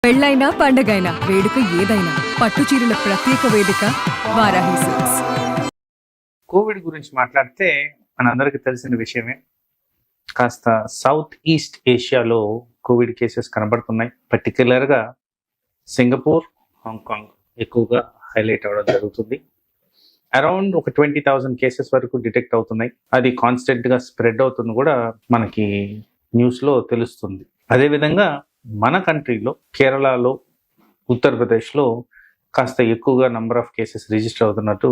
పెళ్ళైనా పండగైనా వేడుక ఏదైనా పట్టు చీరల ప్రత్యేక వేదిక వారాహి సిల్క్స్. కోవిడ్ గురించి మాట్లాడితే మనందరికీ తెలిసిన విషయమే. కాస్త సౌత్ ఈస్ట్ ఏషియాలో కోవిడ్ కేసెస్ కనబడుతున్నాయి. పర్టికులర్గా సింగపూర్, హాంకాంగ్ ఎక్కువగా హైలైట్ అవ్వడం జరుగుతుంది. అరౌండ్ ఒక 20,000 కేసెస్ వరకు డిటెక్ట్ అవుతున్నాయి. అది కాన్స్టెంట్గా స్ప్రెడ్ అవుతుంది కూడా మనకి న్యూస్లో తెలుస్తుంది. అదేవిధంగా మన కంట్రీలో కేరళలో, ఉత్తరప్రదేశ్లో కాస్త ఎక్కువగా నంబర్ ఆఫ్ కేసెస్ రిజిస్టర్ అవుతున్నట్టు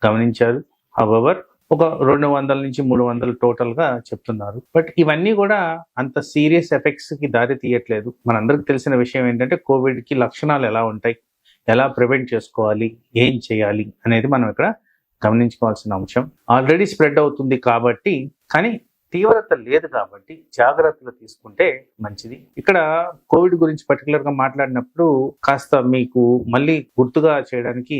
గమనించారు. హవెవర్ ఒక 200 నుంచి 300 టోటల్గా చెప్తున్నారు. బట్ ఇవన్నీ కూడా అంత సీరియస్ ఎఫెక్ట్స్కి దారి తీయట్లేదు. మనందరికి తెలిసిన విషయం ఏంటంటే కోవిడ్కి లక్షణాలు ఎలా ఉంటాయి, ఎలా ప్రివెంట్ చేసుకోవాలి, ఏం చేయాలి అనేది మనం ఇక్కడ గమనించుకోవాల్సిన అంశం. ఆల్రెడీ స్ప్రెడ్ అవుతుంది కాబట్టి, కానీ తీవ్రత లేదు కాబట్టి జాగ్రత్తలు తీసుకుంటే మంచిది. ఇక్కడ కోవిడ్ గురించి పర్టికులర్గా మాట్లాడినప్పుడు కాస్త మీకు మళ్ళీ గుర్తుగా చేయడానికి,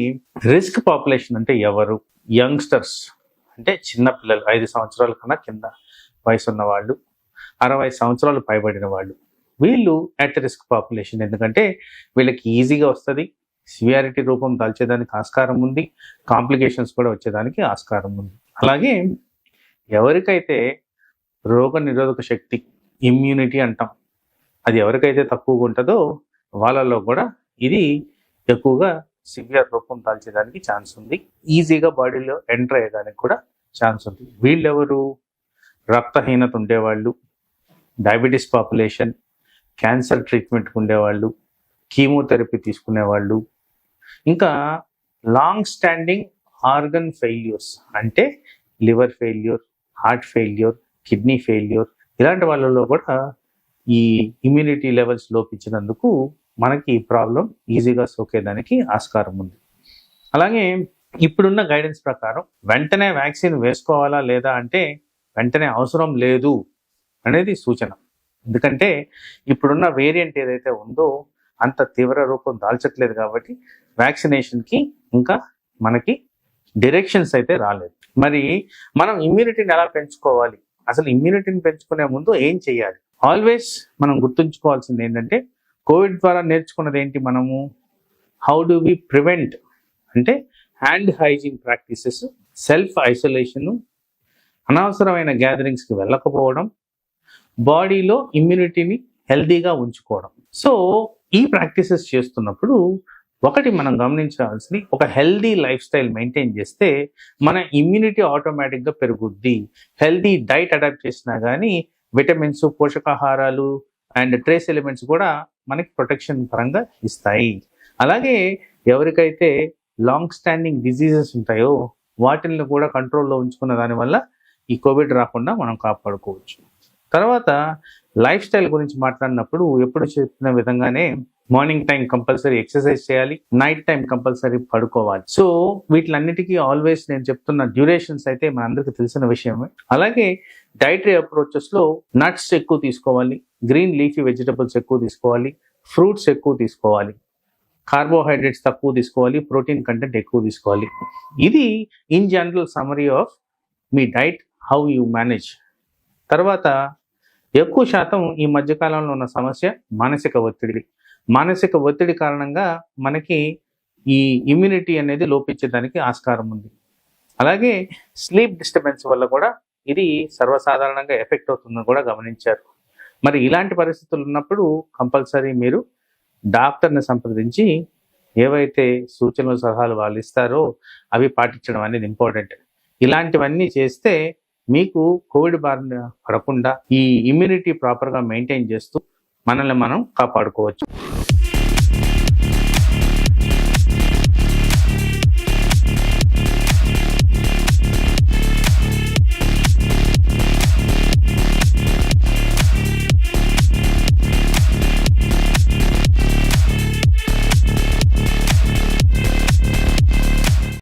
రిస్క్ పాపులేషన్ అంటే ఎవరు? యంగ్స్టర్స్ అంటే చిన్నపిల్లలు, 5 సంవత్సరాల కన్నా కింద వయసు ఉన్న వాళ్ళు, 60 సంవత్సరాలు పైబడిన వాళ్ళు, వీళ్ళు అట్ రిస్క్ పాపులేషన్. ఎందుకంటే వీళ్ళకి ఈజీగా వస్తుంది, సివియారిటీ రూపం దాల్చేదానికి ఆస్కారం ఉంది, కాంప్లికేషన్స్ కూడా వచ్చేదానికి ఆస్కారం ఉంది. అలాగే ఎవరికైతే రోగ నిరోధక శక్తి, ఇమ్యూనిటీ అంటాం, అది ఎవరికైతే తక్కువగా ఉంటుందో వాళ్ళలో కూడా ఇది ఎక్కువగా సివియర్ రూపం దాల్చేదానికి ఛాన్స్ ఉంది, ఈజీగా బాడీలో ఎంటర్ అయ్యేదానికి కూడా ఛాన్స్ ఉంది. వీళ్ళెవరు? రక్తహీనత ఉండేవాళ్ళు, డయాబెటీస్ పాపులేషన్, క్యాన్సర్ ట్రీట్మెంట్ ఉండేవాళ్ళు, కీమోథెరపీ తీసుకునేవాళ్ళు, ఇంకా లాంగ్ స్టాండింగ్ ఆర్గన్ ఫెయిల్యూర్స్ అంటే liver failure, heart failure, kidney failure, ఇలాంటి వాళ్ళలో కూడా ఈ ఇమ్యూనిటీ లెవెల్స్ లోపించినందుకు మనకి ఈ ప్రాబ్లం ఈజీగా సోకేదానికి ఆస్కారం ఉంది. అలాగే ఇప్పుడున్న గైడెన్స్ ప్రకారం వెంటనే వ్యాక్సిన్ వేసుకోవాలా లేదా అంటే వెంటనే అవసరం లేదు అనేది సూచన. ఎందుకంటే ఇప్పుడున్న వేరియంట్ ఏదైతే ఉందో అంత తీవ్ర రూపం దాల్చట్లేదు కాబట్టి వ్యాక్సినేషన్కి ఇంకా మనకి డైరెక్షన్స్ అయితే రాలేదు. మరి మనం ఇమ్యూనిటీని ఎలా పెంచుకోవాలి? అసలు ఇమ్యూనిటీని పెంచుకునే ముందు ఏం చేయాలి? ఆల్వేస్ మనం గుర్తుంచుకోవాల్సింది ఏంటంటే, కోవిడ్ ద్వారా నేర్చుకున్నది ఏంటి మనము? హౌ డు వి ప్రివెంట్ అంటే hand hygiene practices, self isolation, అనవసరమైన గ్యాదరింగ్స్కి వెళ్ళకపోవడం, బాడీలో ఇమ్యూనిటీని హెల్దీగా ఉంచుకోవడం. సో ఈ ప్రాక్టీసెస్ చేస్తున్నప్పుడు ఒకటి మనం గమనించాల్సింది, ఒక హెల్దీ లైఫ్ స్టైల్ మెయింటైన్ చేస్తే మన ఇమ్యూనిటీ ఆటోమేటిక్గా పెరుగుద్ది. హెల్దీ డైట్ అడాప్ట్ చేసినా కానీ విటమిన్స్, పోషకాహారాలు అండ్ ట్రేస్ ఎలిమెంట్స్ కూడా మనకి ప్రొటెక్షన్ పరంగా ఇస్తాయి. అలాగే ఎవరికైతే లాంగ్ స్టాండింగ్ డిజీజెస్ ఉంటాయో వాటిని కూడా కంట్రోల్లో ఉంచుకున్న దానివల్ల ఈ కోవిడ్ రాకుండా మనం కాపాడుకోవచ్చు. తర్వాత లైఫ్ స్టైల్ గురించి మాట్లాడినప్పుడు ఎప్పుడు చెప్పిన విధంగానే మార్నింగ్ టైం కంపల్సరీ ఎక్సర్సైజ్ చేయాలి, నైట్ టైం కంపల్సరీ పడుకోవాలి. సో వీటిలన్నిటికీ ఆల్వేస్ నేను చెప్తున్న డ్యూరేషన్స్ అయితే మనందరికీ తెలిసిన విషయమే. అలాగే డైటరీ అప్రోచెస్లో నట్స్ ఎక్కువ తీసుకోవాలి, గ్రీన్ లీఫీ వెజిటబుల్స్ ఎక్కువ తీసుకోవాలి, ఫ్రూట్స్ ఎక్కువ తీసుకోవాలి, కార్బోహైడ్రేట్స్ తక్కువ తీసుకోవాలి, ప్రోటీన్ కంటెంట్ ఎక్కువ తీసుకోవాలి. ఇది in general summary of me diet, how you manage. తర్వాత ఎక్కువ శాతం ఈ మధ్యకాలంలో ఉన్న సమస్య మానసిక ఒత్తిడి. మానసిక ఒత్తిడి కారణంగా మనకి ఈ ఇమ్యూనిటీ అనేది లోపించడానికి ఆస్కారం ఉంది. అలాగే స్లీప్ డిస్టర్బెన్స్ వల్ల కూడా ఇది సర్వసాధారణంగా ఎఫెక్ట్ అవుతుందని కూడా గమనించారు. మరి ఇలాంటి పరిస్థితులు ఉన్నప్పుడు కంపల్సరీ మీరు డాక్టర్ని సంప్రదించి ఏవైతే సూచనలు, సలహాలు వాళ్ళు ఇస్తారో అవి పాటించడం అనేది ఇంపార్టెంట్. ఇలాంటివన్నీ చేస్తే మీకు కోవిడ్ బారిన పడకుండా ఈ ఇమ్యూనిటీ ప్రాపర్గా మెయింటైన్ చేస్తూ మనల్ని మనం కాపాడుకోవచ్చు.